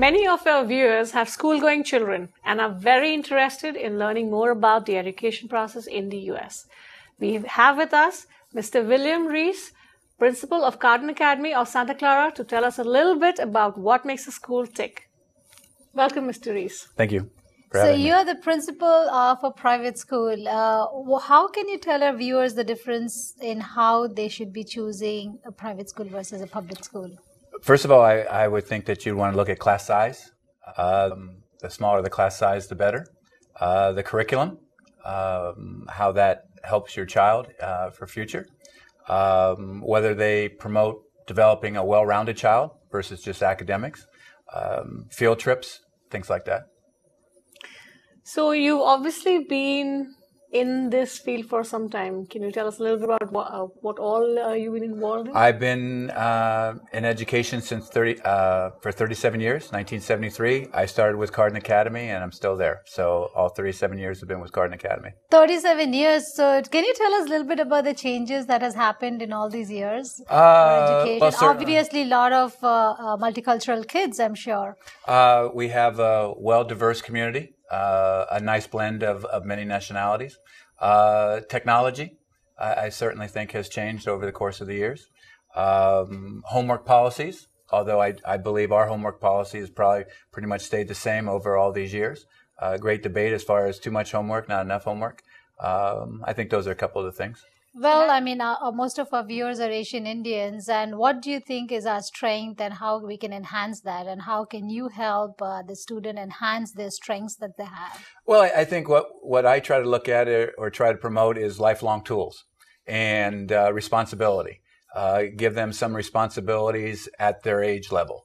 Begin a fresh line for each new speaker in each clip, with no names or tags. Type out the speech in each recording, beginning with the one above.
Many of our viewers have school-going children and are very interested in learning more about the education process in the US. We have with us Mr. William Ries, Principal of Carden Academy of Santa Clara, to tell us a little bit about what makes a school tick. Welcome, Mr. Ries.
Thank you.
So you're the principal of a private school. How can you tell our viewers the difference in how they should be choosing a private school versus a public school?
First of all, I would think that you'd want to look at class size. The smaller the class size, the better. The curriculum, how that helps your child for future. Whether they promote developing a well-rounded child versus just academics. Field trips, things like that.
So you've obviously been in this field for some time. Can you tell us a little bit about what all you've been involved in?
I've been in education since for 37 years, 1973. I started with Carden Academy, and I'm still there. So all 37 years have been with Carden Academy.
37 years. So can you tell us a little bit about the changes that has happened in all these years for education?
Well,
obviously, a lot of multicultural kids, I'm sure.
We have a well-diverse community. A nice blend of many nationalities. Technology, I certainly think, has changed over the course of the years. Homework policies, although I believe our homework policy has probably pretty much stayed the same over all these years. Great debate as far as too much homework, not enough homework. I think those are a couple of the things.
Well, I mean, most of our viewers are Asian Indians, and what do you think is our strength and how we can enhance that, and how can you help the student enhance their strengths that they have?
Well, I think what I try to look at or try to promote is lifelong tools and responsibility. Give them some responsibilities at their age level.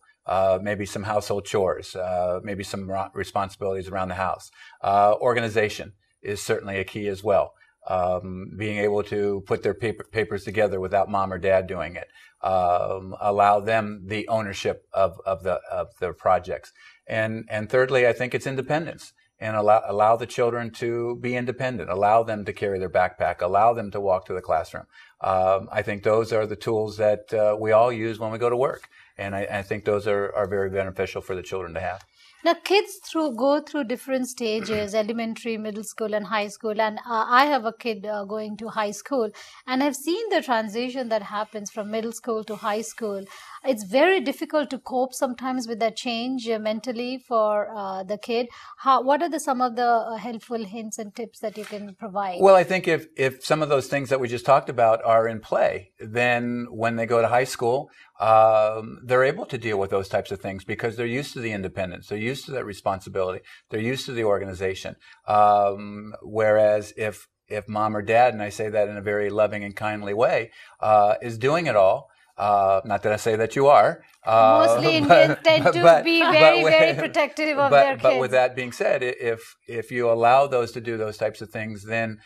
Maybe some household chores, maybe some responsibilities around the house. Organization is certainly a key as well. Being able to put their papers together without mom or dad doing it, allow them the ownership of their projects, and thirdly, I think it's independence, and allow the children to be independent, allow them to carry their backpack, allow them to walk to the classroom. I think those are the tools that we all use when we go to work, and I think those are very beneficial for the children to have.
Now, kids go through different stages, elementary, middle school, and high school. And I have a kid going to high school. And I've seen the transition that happens from middle school to high school. It's very difficult to cope sometimes with that change mentally for the kid. What are some of the helpful hints and tips that you can provide?
Well, I think if some of those things that we just talked about are in play, then when they go to high school, they're able to deal with those types of things because they're used to the independence. They're used to that responsibility. They're used to the organization. Whereas if mom or dad, and I say that in a very loving and kindly way, is doing it all, not that I say that you are.
Mostly Indians tend to be very protective of their kids.
But with that being said, if you allow those to do those types of things, then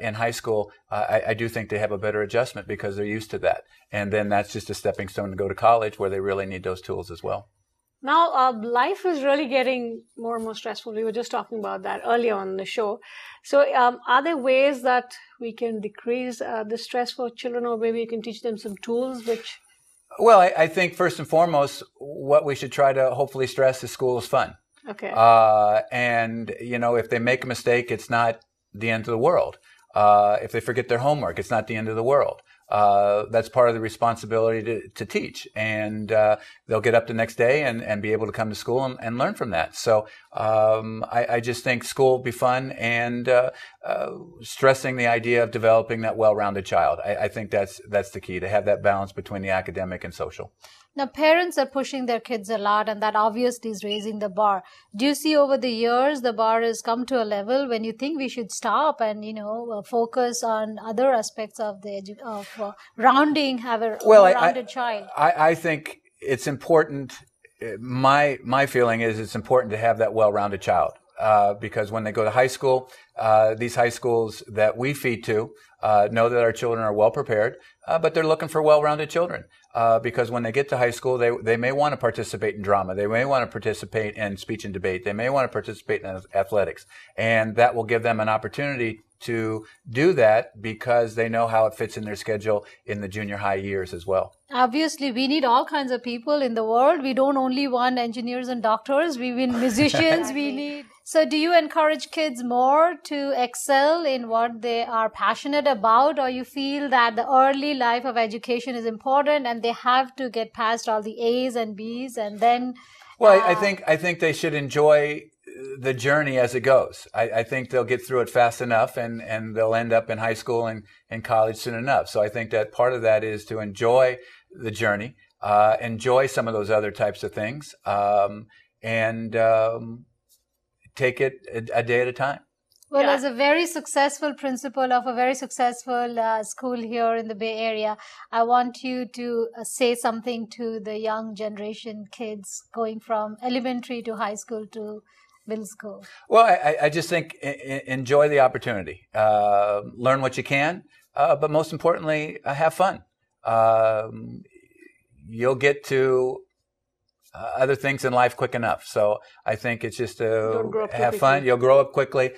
in high school, I do think they have a better adjustment because they're used to that. And then that's just a stepping stone to go to college where they really need those tools as well.
Now, life is really getting more and more stressful. We were just talking about that earlier on the show. So are there ways that we can decrease the stress for children, or maybe you can teach them some tools which...
Well, I think first and foremost, what we should try to hopefully stress is school is fun.
Okay.
And, if they make a mistake, it's not the end of the world. If they forget their homework, it's not the end of the world. That's part of the responsibility to teach, and they'll get up the next day and be able to come to school and learn from that. So I just think school will be fun, and stressing the idea of developing that well-rounded child. I think that's the key, to have that balance between the academic and social.
Now, parents are pushing their kids a lot, and that obviously is raising the bar. Do you see over the years the bar has come to a level when you think we should stop and, focus on other aspects of rounding, have a rounded child?
I think it's important. My feeling is it's important to have that well-rounded child. Because when they go to high school, these high schools that we feed to know that our children are well prepared, but they're looking for well-rounded children. because when they get to high school, they may want to participate in drama. They may want to participate in speech and debate. They may want to participate in athletics. And that will give them an opportunity to do that because they know how it fits in their schedule in the junior high years as well.
Obviously, we need all kinds of people in the world. We don't only want engineers and doctors. We need musicians. We need. So do you encourage kids more to excel in what they are passionate about, or you feel that the early life of education is important and they have to get past all the A's and B's and then...
Well, I think they should enjoy the journey as it goes. I think they'll get through it fast enough and they'll end up in high school and college soon enough. So I think that part of that is to enjoy the journey, enjoy some of those other types of things, and take it a day at a time.
Well, as a very successful principal of a very successful school here in the Bay Area, I want you to say something to the young generation kids going from elementary to high school to middle school.
Well, I just think enjoy the opportunity. Learn what you can, but most importantly, have fun. You'll get to other things in life quick enough. So I think it's just to have fun. You'll grow up quickly.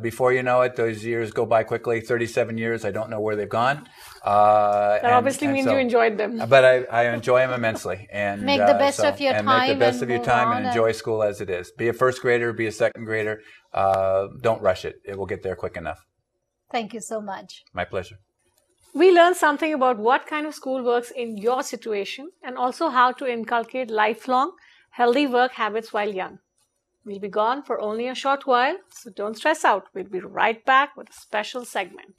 Before you know it, those years go by quickly. 37 years, I don't know where they've gone.
That obviously means you enjoyed them.
But I enjoy them immensely. And
make the best of your time.
Make the best of your time and enjoy school as it is. Be a first grader, be a second grader. Don't rush it. It will get there quick enough.
Thank you so much.
My pleasure.
We learned something about what kind of school works in your situation and also how to inculcate lifelong, healthy work habits while young. We'll be gone for only a short while, so don't stress out. We'll be right back with a special segment.